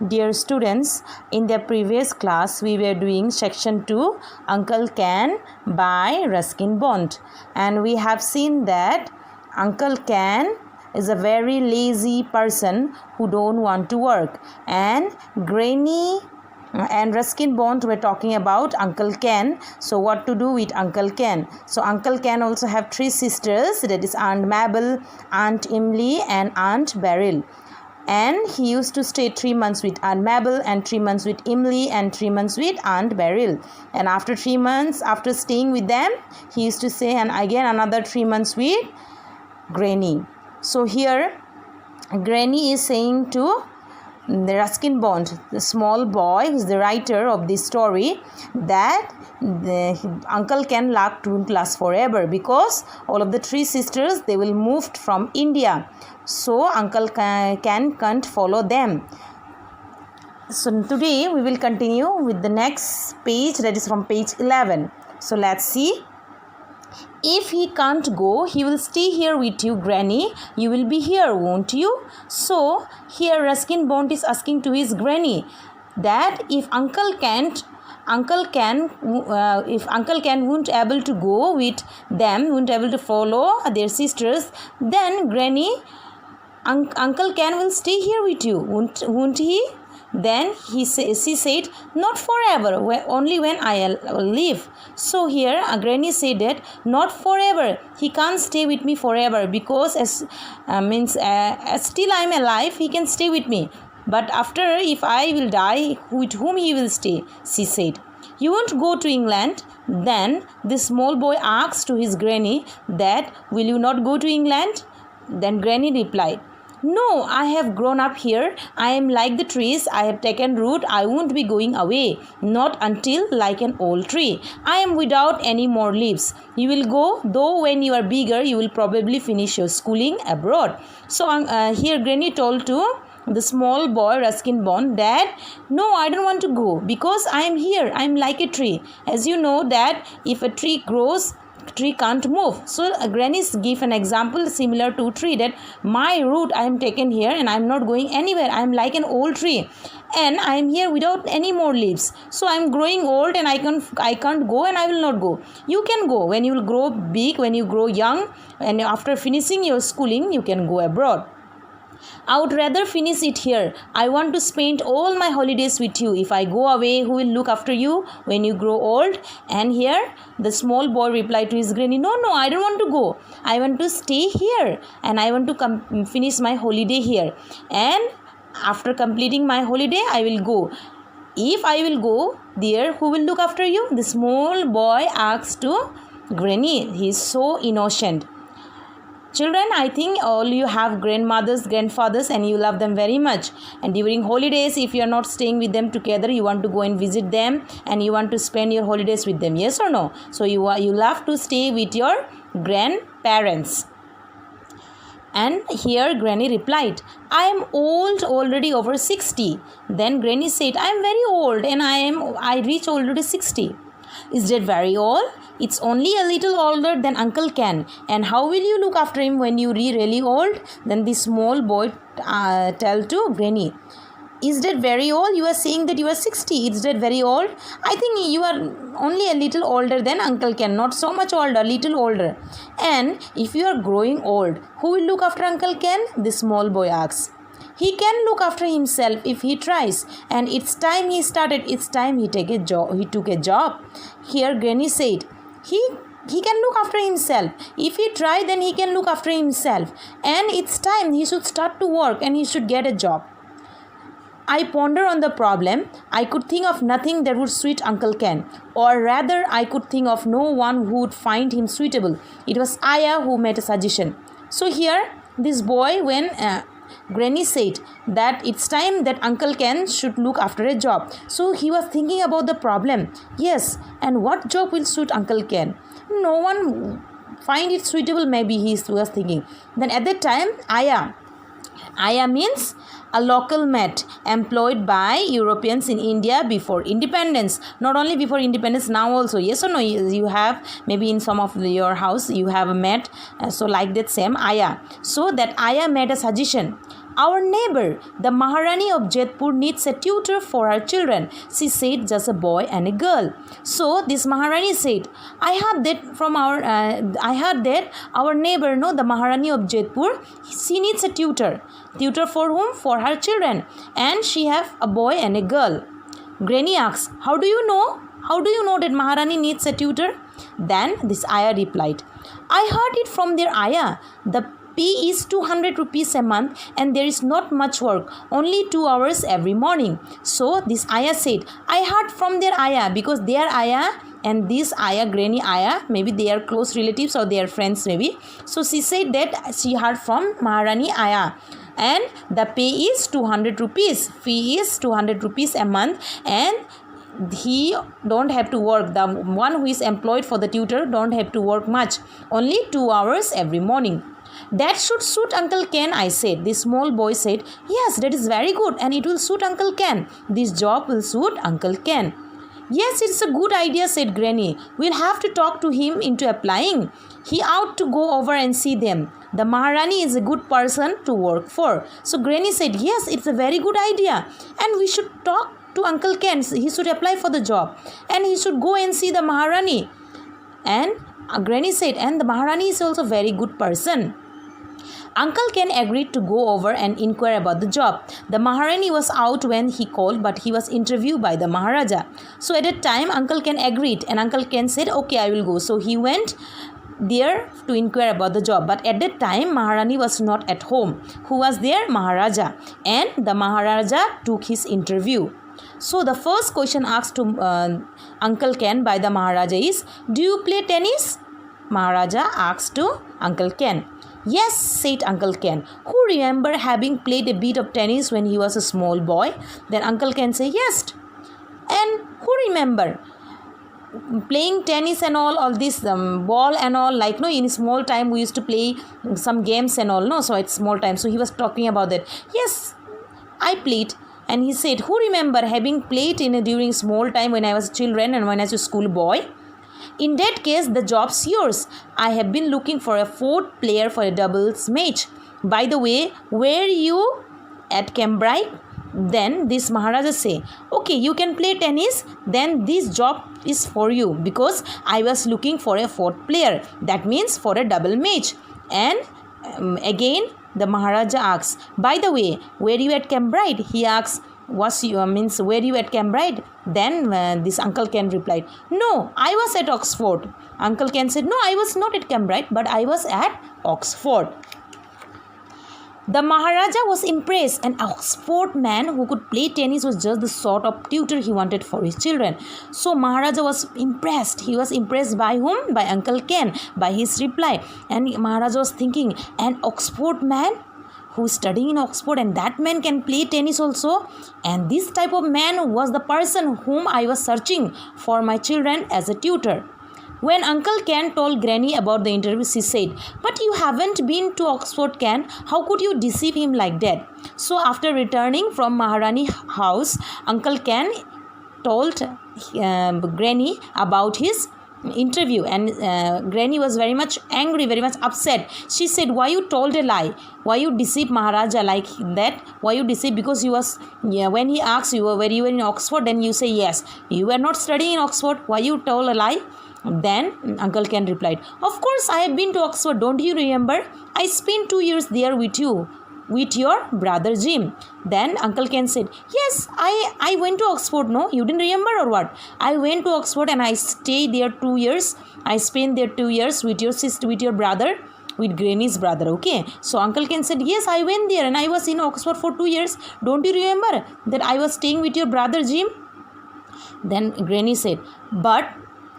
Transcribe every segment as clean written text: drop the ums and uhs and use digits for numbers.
Dear students, in the previous class we were doing section 2 Uncle Ken by Ruskin Bond, and we have seen that Uncle Ken is a very lazy person who don't want to work, and Granny and Ruskin Bond were talking about Uncle Ken. So what to do with Uncle Ken? So Uncle Ken also have 3 sisters, that is Aunt Mabel, Aunt Emily and Aunt Beryl. And he used to stay 3 months with Aunt Mabel and 3 months with Emily and 3 months with Aunt Beryl. And after 3 months, after staying with them, he used to stay and again another 3 months with Granny. So here Granny is saying to the Ruskin Bond, the small boy who is the writer of this story, that Uncle Ken won't last forever because all of the 3 sisters, they will moved from India. So Uncle Ken can't follow them. So today we will continue with the next page, that is from page 11. So let's see. If he can't go, he will stay here with you, Granny. You will be here, won't you? So here Ruskin Bond is asking to his Granny that if Uncle Ken won't able to go with them, won't able to follow their sisters, then Granny, Uncle Ken will stay here with you, won't he? Then she said, not forever, only when I leave. So here Granny said that not forever, he can't stay with me forever because as still I am alive, he can stay with me. But after, if I will die, with whom he will stay? She said. You won't go to England? Then the small boy asked to his Granny that, will you not go to England? Then Granny replied, no, I have grown up here. I am like the trees. I have taken root. I won't be going away. Not until like an old tree. I am without any more leaves. You will go, though when you are bigger, you will probably finish your schooling abroad. So here Granny told to the small boy Ruskin Bond that, no, I don't want to go because I am here. I am like a tree. As you know that if a tree grows, tree can't move. So Granny give an example similar to tree, that my root I am taken here and I am not going anywhere. I am like an old tree and I am here without any more leaves. So I am growing old and I can't go and I will not go. You can go when you will grow big, when you grow young, and after finishing your schooling you can go abroad. I would rather finish it here. I want to spend all my holidays with you. If I go away, who will look after you when you grow old? And here the small boy replied to his Granny, no, I don't want to go. I want to stay here and I want to finish my holiday here. And after completing my holiday, I will go. If I will go there, who will look after you? The small boy asked to Granny. He is so innocent. Children, I think all you have grandmothers, grandfathers, and you love them very much. And during holidays, if you are not staying with them together, you want to go and visit them and you want to spend your holidays with them. Yes or no? So you love to stay with your grandparents. And here Granny replied, I am old, already over 60. Then Granny said, I am very old and I reach already 60. Is that very old? It's only a little older than Uncle Ken. And how will you look after him when you are really old? Then the small boy tell to Granny, is that very old? You are saying that you are 60. Is that very old? I think you are only a little older than Uncle Ken. Not so much older, little older. And if you are growing old, who will look after Uncle Ken? The small boy asks. He can look after himself if he tries, and it's time he started. It's time he took a job. Here Granny said, he can look after himself. If he try, then he can look after himself, and it's time he should start to work and he should get a job. I ponder on the problem. I could think of nothing that would suit Uncle Ken, or rather I could think of no one who would find him suitable. It was Aya who made a suggestion. So here this boy, when Granny said that it's time that Uncle Ken should look after a job. So he was thinking about the problem. Yes, and what job will suit Uncle Ken? No one find it suitable, maybe he was thinking. Then at that time, Aya Aya means a local maid employed by Europeans in India before independence. Not only before independence, now also. Yes or no? You have, maybe in some of your house you have a maid. So like that same Aya. So that Aya made a suggestion. Our neighbor, the Maharani of Jodhpur, needs a tutor for her children. She said just a boy and a girl. So this Maharani said, I heard that our neighbor, no, the Maharani of Jodhpur, she needs a tutor. Tutor for whom? For her children. And she have a boy and a girl. Granny asks, how do you know? How do you know that Maharani needs a tutor? Then this Aya replied, I heard it from their Aya. The pay is 200 rupees a month and there is not much work, only 2 hours every morning. So this Aya said, I heard from their Aya, because their Aya and this Aya, Granny Aya, maybe they are close relatives or they are friends maybe. So she said that she heard from Maharani Aya. And the pay is 200 rupees. Fee is 200 rupees a month, and he don't have to work. The one who is employed for the tutor don't have to work much, only 2 hours every morning. That should suit Uncle Ken, I said. The small boy said, yes, that is very good and it will suit Uncle Ken. This job will suit Uncle Ken. Yes, it's a good idea, said Granny. We'll have to talk to him into applying. He ought to go over and see them. The Maharani is a good person to work for. So Granny said, yes, it's a very good idea. And we should talk to Uncle Ken. He should apply for the job. And he should go and see the Maharani. And Granny said, and the Maharani is also a very good person. Uncle Ken agreed to go over and inquire about the job. The Maharani was out when he called, but he was interviewed by the Maharaja. So at that time, Uncle Ken agreed, and Uncle Ken said, okay, I will go. So he went there to inquire about the job. But at that time, Maharani was not at home. Who was there? Maharaja. And the Maharaja took his interview. So the first question asked to Uncle Ken by the Maharaja is, do you play tennis? Maharaja asked to Uncle Ken. Yes, said Uncle Ken, who remember having played a bit of tennis when he was a small boy. Then Uncle Ken said, yes. And who remember playing tennis and all this ball and all, like, no, in small time we used to play some games and all, no, so it's small time. So he was talking about that. Yes, I played. And he said, who remember having played during small time when I was children and when I was a school boy? In that case, the job's yours. I have been looking for a fourth player for a doubles match. By the way, were you at Cambridge? Then this Maharaja say, okay, you can play tennis. Then this job is for you, because I was looking for a fourth player. That means for a double match. And again, the Maharaja asks, by the way, were you at Cambridge? He asks, were you at Cambridge? Then this Uncle Ken replied, no, I was at Oxford. Uncle Ken said, no, I was not at Cambridge, but I was at Oxford. The Maharaja was impressed. An Oxford man who could play tennis was just the sort of tutor he wanted for his children. So Maharaja was impressed. He was impressed by whom? By Uncle Ken, by his reply. And Maharaja was thinking, an Oxford man who is studying in Oxford, and that man can play tennis also. And this type of man was the person whom I was searching for my children as a tutor. When Uncle Ken told Granny about the interview, she said, but you haven't been to Oxford, Ken. How could you deceive him like that? So after returning from Maharani house, Uncle Ken told Granny about his interview, and Granny was very much angry, very much upset. She said, why you told a lie? Why you deceive Maharaja like that? Why you deceive? Because you was, when he asked you where you were in Oxford, then you say yes. You were not studying in Oxford. Why you told a lie? Then Uncle Ken replied, of course I have been to Oxford. Don't you remember? I spent 2 years there with you, with your brother Jim. Then Uncle Ken said, yes, I went to Oxford. No, you didn't remember or what? I went to Oxford and I stayed there 2 years. I spent there 2 years with your sister, with your brother, with Granny's brother. Okay. So Uncle Ken said, yes, I went there and I was in Oxford for 2 years. Don't you remember that I was staying with your brother Jim? Then Granny said,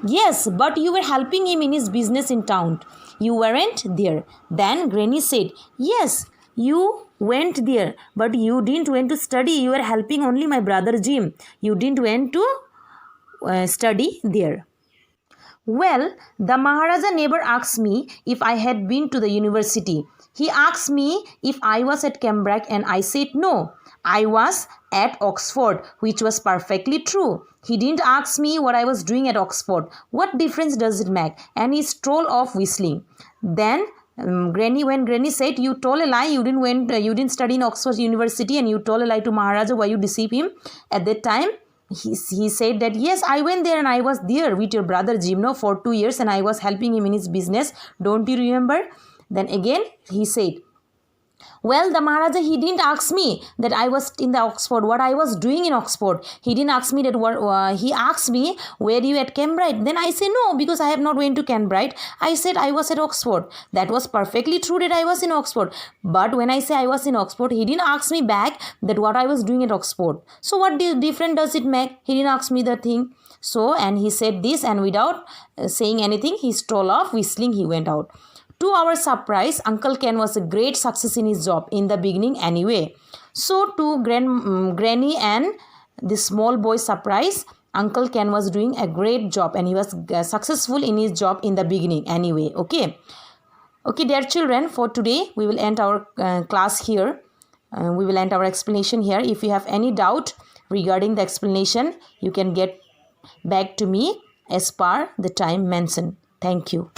yes, but you were helping him in his business in town. You weren't there. Then Granny said, yes, you went there, but you didn't went to study. You were helping only my brother Jim. You didn't went to study there. Well, the Maharaja never asked me if I had been to the university. He asked me if I was at Cambridge and I said no. I was at Oxford, which was perfectly true. He didn't ask me what I was doing at Oxford. What difference does it make? And he strolled off whistling. Then when Granny said, "You told a lie. You didn't study in Oxford University, and you told a lie to Maharaja. Why you deceive him?" At that time, he said that, "Yes, I went there and I was there with your brother Jimno for 2 years and I was helping him in his business. Don't you remember?" Then again he said, "Well, the Maharaja, he didn't ask me that I was in the Oxford, what I was doing in Oxford. He didn't ask me that. He asked me, were you at Cambridge? Then I say no, because I have not went to Cambridge. I said I was at Oxford. That was perfectly true that I was in Oxford. But when I say I was in Oxford, he didn't ask me back that what I was doing at Oxford. So what difference does it make? He didn't ask me the thing." So, and he said this, and without saying anything, he strolled off whistling. He went out. To our surprise, Uncle Ken was a great success in his job in the beginning anyway. So to Granny and the small boy's surprise, Uncle Ken was doing a great job and he was successful in his job in the beginning anyway. Okay, dear children, for today we will end our class here. We will end our explanation here. If you have any doubt regarding the explanation, you can get back to me as per the time mentioned. Thank you.